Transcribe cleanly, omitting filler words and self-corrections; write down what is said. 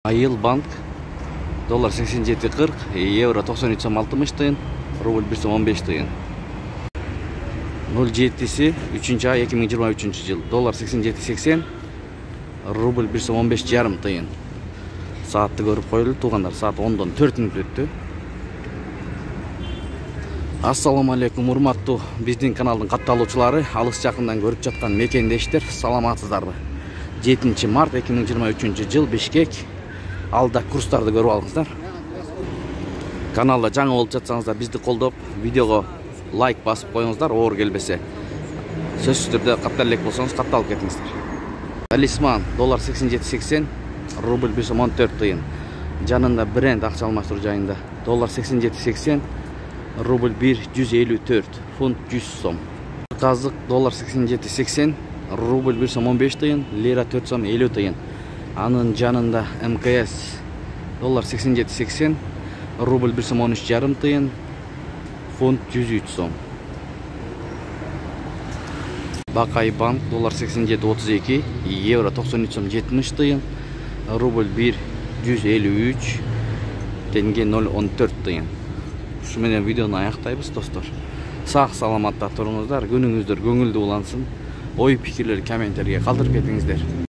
Айыл банк доллар 87.40, евро 93.60 тыйын, рубль 1.15 тыйын. 07-си 3 ай 2023 жыл доллар 87.80, рубль 1.15 жарым тыйын. Saatты көрүп коелу туугандар, saat 10-дон 4 мүнөт өттү. Ассаламу алейкум, урматтуу биздин каналдын катталуучулары, алыс жакындан көрүп жаткан мекендештер, саламатсыздарбы? 7 март 2023 жыл Бишкек. Алда курстарды көрүп алыңыздар. Каналда жаңы болуп жатсаңыздар, бизди колдоп, видеого лайк басып коюңуздар, оор келбесе. Сөзсүз түрдө каттар элек болсоңуз, катталып кетиңиздер. Талисман доллар 87.80, рубль 1.14 тыйын. Жанында бренд акча алмаштыруу жайында доллар 87.80, рубль 1.154, фунт 100 сом. Казык доллар 87.80, рубль 1.15 тыйын, лира 4.50 тыйын. Анын жанында МКС доллар 87.80, рубль 1.13 жарым тыйын, фунт 103 сом. Бакай банк доллар 87.32, евро 93.70 тыйын, рубль 1.153, тенге 0.14 тыйын. Ушу менен видеону аяктайбыз, достор. Сак саламатта туруңуздар, күнүңүздөр көңүлдүү улансын. Ой пикирлер комменттерге калтырып кетиңиздер.